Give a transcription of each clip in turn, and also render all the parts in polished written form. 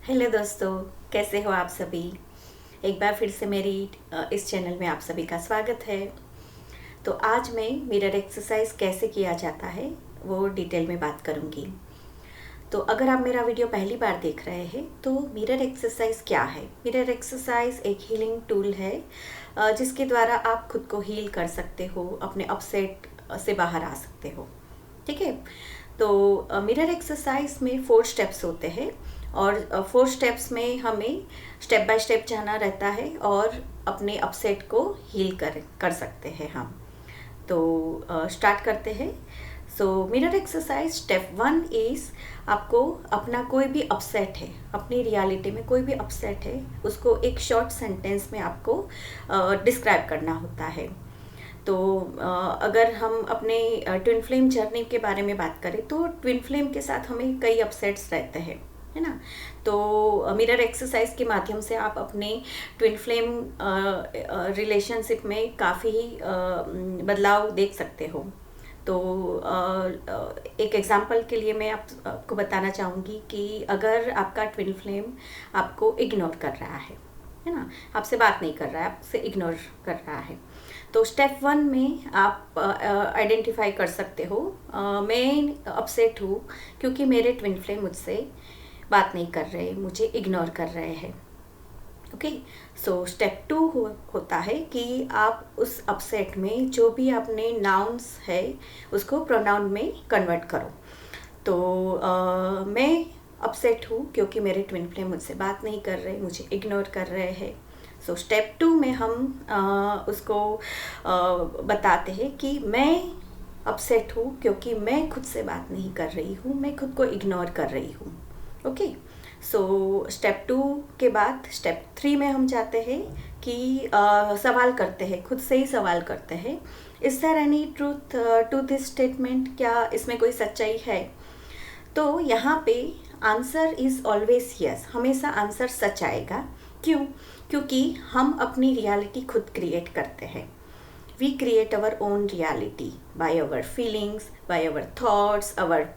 Hello दोस्तों, कैसे हो आप सभी। एक बार फिर से मेरी इस चैनल में आप सभी का स्वागत है। तो आज मैं मिरर एक्सरसाइज कैसे किया जाता है वो डिटेल में बात करूंगी। तो अगर आप मेरा वीडियो पहली बार देख रहे हैं तो मिरर एक्सरसाइज क्या है। मिरर एक्सरसाइज एक हीलिंग टूल है जिसके द्वारा आप खुद को हील कर सकते हो, अपने अपसेट से बाहर आ सकते हो। ठीक है। तो मिरर एक्सरसाइज में 4 स्टेप्स होते हैं और 4 स्टेप्स में हमें स्टेप बाय स्टेप जाना रहता है और अपने अपसेट को हील कर सकते हैं हम। तो स्टार्ट करते हैं। So mirror exercise step 1 is आपको अपना कोई भी अपसेट है, अपनी रियलिटी में कोई भी अपसेट है, उसको एक शॉर्ट सेंटेंस में आपको डिस्क्राइब करना होता है। तो अगर हम अपने ट्विन फ्लेम जर्नी के बारे में बात करें तो ट्विन फ्लेम के साथ हमें कई अपसेट्स रहते हैं, है ना। तो मिरर एक्सरसाइज के माध्यम से आप अपने ट्विन फ्लेम रिलेशनशिप में काफ़ी बदलाव देख सकते हो। तो एक एग्जांपल के लिए मैं आपको बताना चाहूँगी कि अगर आपका ट्विन फ्लेम आपको इग्नोर कर रहा है ना, आपसे बात नहीं कर रहा है, आपसे इग्नोर कर रहा है, तो स्टेप 1 में आप आइडेंटिफाई कर सकते हो मैं अपसेट हूँ क्योंकि मेरे ट्विन फ्लेम मुझसे बात नहीं कर रहे, मुझे इग्नोर कर रहे हैं। ओके। सो स्टेप 2 होता है कि आप उस अपसेट में जो भी आपने नाउन्स है उसको प्रोनाउन में कन्वर्ट करो। तो मैं अपसेट हूँ क्योंकि मेरे ट्विन फ्लेम मुझसे बात नहीं कर रहे, मुझे इग्नोर कर रहे हैं। सो स्टेप 2 में हम उसको बताते हैं कि मैं अपसेट हूँ क्योंकि मैं खुद से बात नहीं कर रही हूँ, मैं खुद को इग्नोर कर रही हूँ। ओके। सो स्टेप 2 के बाद स्टेप 3 में हम जाते हैं कि सवाल करते हैं, खुद से ही सवाल करते हैं, is there any truth to this statement, क्या इसमें कोई सच्चाई है। तो यहाँ पे आंसर इज़ ऑलवेज यस, हमेशा आंसर सच आएगा। क्यों? क्योंकि हम अपनी रियलिटी खुद क्रिएट करते हैं। We create our own reality by our feelings, by our thoughts, our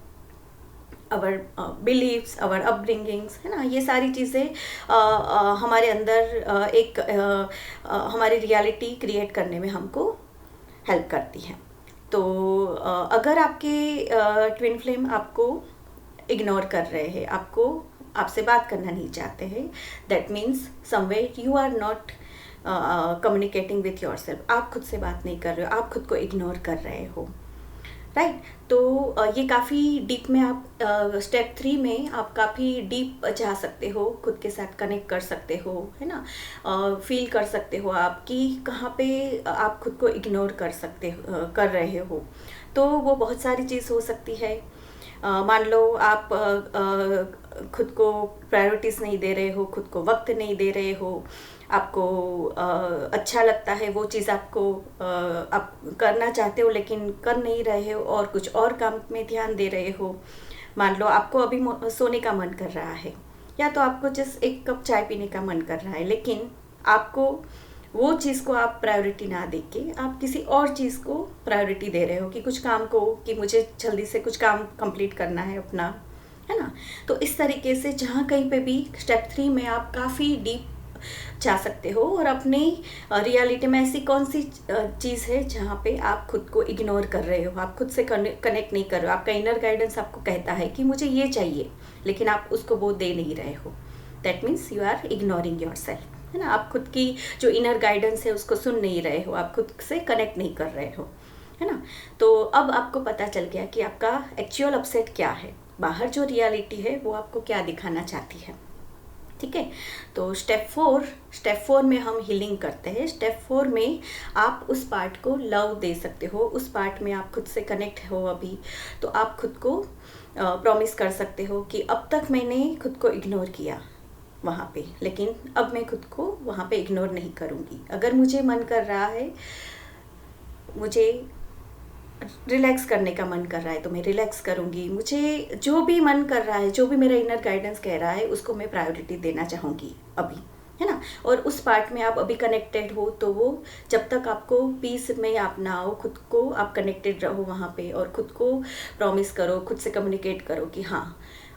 believes, our upbringings, है ना। ये सारी चीज़ें हमारे अंदर हमारी रियलिटी क्रिएट करने में हमको हेल्प करती हैं। तो अगर आपके ट्विन फ्लेम आपको इग्नोर कर रहे हैं, आपसे बात करना नहीं चाहते हैं, that means somewhere you are not communicating with yourself. आप खुद से बात नहीं कर रहे हो, आप खुद को इग्नोर कर रहे हो, राइट। तो ये काफ़ी डीप में आप स्टेप 3 में आप काफ़ी डीप जा सकते हो, खुद के साथ कनेक्ट कर सकते हो, है ना। फील कर सकते हो आप कि कहाँ पे आप खुद को इग्नोर कर रहे हो। तो वो बहुत सारी चीज़ हो सकती है। मान लो आप खुद को प्रायोरिटीज़ नहीं दे रहे हो, खुद को वक्त नहीं दे रहे हो, आपको अच्छा लगता है वो चीज़, आप करना चाहते हो लेकिन कर नहीं रहे हो और कुछ और काम में ध्यान दे रहे हो। मान लो आपको अभी सोने का मन कर रहा है या तो आपको जस्ट एक कप चाय पीने का मन कर रहा है, लेकिन आपको वो चीज़ को आप प्रायोरिटी ना दे के आप किसी और चीज़ को प्रायोरिटी दे रहे हो कि कुछ काम को, कि मुझे जल्दी से कुछ काम कंप्लीट करना है अपना, है ना। तो इस तरीके से जहाँ कहीं पे भी स्टेप 3 में आप काफ़ी डीप जा सकते हो और अपनी रियलिटी में ऐसी कौन सी चीज़ है जहाँ पे आप खुद को इग्नोर कर रहे हो, आप खुद से कनेक्ट नहीं कर रहे हो। आपका इनर गाइडेंस आपको कहता है कि मुझे ये चाहिए, लेकिन आप उसको वो दे नहीं रहे हो। That means you are ignoring yourself, है ना। आप खुद की जो इनर गाइडेंस है उसको सुन नहीं रहे हो, आप खुद से कनेक्ट नहीं कर रहे हो, है ना। तो अब आपको पता चल गया कि आपका एक्चुअल अपसेट क्या है, बाहर जो रियलिटी है वो आपको क्या दिखाना चाहती है। ठीक है। तो स्टेप 4 में हम हीलिंग करते हैं। स्टेप 4 में आप उस पार्ट को लव दे सकते हो, उस पार्ट में आप खुद से कनेक्ट हो अभी, तो आप खुद को प्रॉमिस कर सकते हो कि अब तक मैंने खुद को इग्नोर किया वहाँ पे, लेकिन अब मैं खुद को वहाँ पे इग्नोर नहीं करूँगी। अगर मुझे मन कर रहा है, मुझे रिलैक्स करने का मन कर रहा है तो मैं रिलैक्स करूँगी। मुझे जो भी मन कर रहा है, जो भी मेरा इनर गाइडेंस कह रहा है, उसको मैं प्रायोरिटी देना चाहूँगी अभी, है ना। और उस पार्ट में आप अभी कनेक्टेड हो तो वो जब तक आपको पीस में आप ना हो, खुद को आप कनेक्टेड रहो वहाँ पे और खुद को प्रॉमिस करो, खुद से कम्युनिकेट करो कि हाँ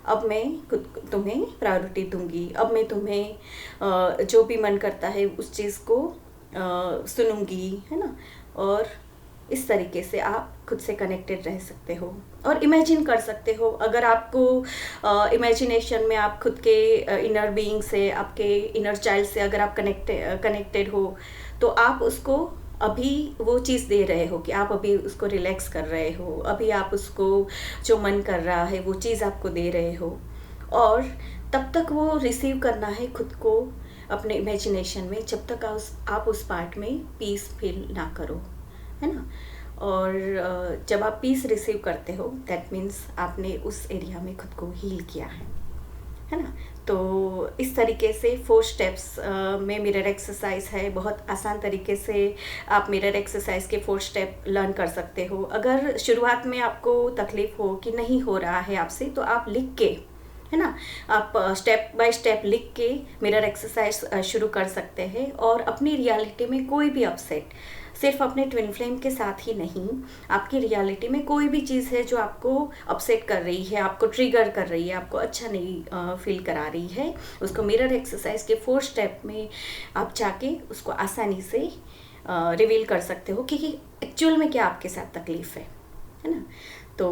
अब मैं खुद तुम्हें प्रायोरिटी दूंगी, अब मैं तुम्हें जो भी मन करता है उस चीज़ को सुनूंगी, है ना। और इस तरीके से आप खुद से कनेक्टेड रह सकते हो और इमेजिन कर सकते हो। अगर आपको इमेजिनेशन में आप खुद के इनर बीइंग से, आपके इनर चाइल्ड से अगर आप कनेक्टेड हो, तो आप उसको अभी वो चीज़ दे रहे हो कि आप अभी उसको रिलैक्स कर रहे हो, अभी आप उसको जो मन कर रहा है वो चीज़ आपको दे रहे हो। और तब तक वो रिसीव करना है खुद को अपने इमेजिनेशन में, जब तक आप उस पार्ट में पीस फील ना करो, है ना। और जब आप पीस रिसीव करते हो, दैट मीन्स आपने उस एरिया में खुद को हील किया है ना। तो इस तरीके से 4 स्टेप्स में मिरर एक्सरसाइज है। बहुत आसान तरीके से आप मिरर एक्सरसाइज के 4 स्टेप लर्न कर सकते हो। अगर शुरुआत में आपको तकलीफ हो कि नहीं हो रहा है आपसे, तो आप लिख के, है ना, आप स्टेप बाय स्टेप लिख के मिरर एक्सरसाइज शुरू कर सकते हैं। और अपनी रियलिटी में कोई भी अपसेट, सिर्फ अपने ट्विन फ्लेम के साथ ही नहीं, आपकी रियलिटी में कोई भी चीज़ है जो आपको अपसेट कर रही है, आपको ट्रिगर कर रही है, आपको अच्छा नहीं फील करा रही है, उसको मिरर एक्सरसाइज के 4 स्टेप में आप जाके उसको आसानी से रिवील कर सकते हो कि एक्चुअल में क्या आपके साथ तकलीफ़ है ना। तो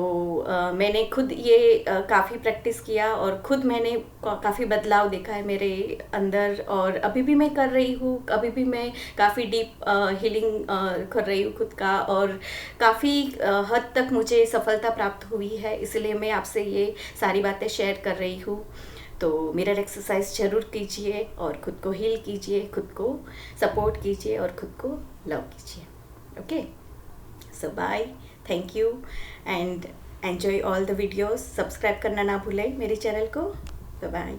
मैंने खुद ये काफ़ी प्रैक्टिस किया और खुद मैंने काफ़ी बदलाव देखा है मेरे अंदर, और अभी भी मैं कर रही हूँ। अभी भी मैं काफ़ी डीप हीलिंग कर रही हूँ खुद का, और काफ़ी हद तक मुझे सफलता प्राप्त हुई है। इसलिए मैं आपसे ये सारी बातें शेयर कर रही हूँ। तो मिरर एक्सरसाइज ज़रूर कीजिए और खुद को हील कीजिए, खुद को सपोर्ट कीजिए और खुद को लव कीजिए। Okay, so bye, thank you and enjoy all the videos. Subscribe करना ना भूलें मेरे चैनल को। Bye bye.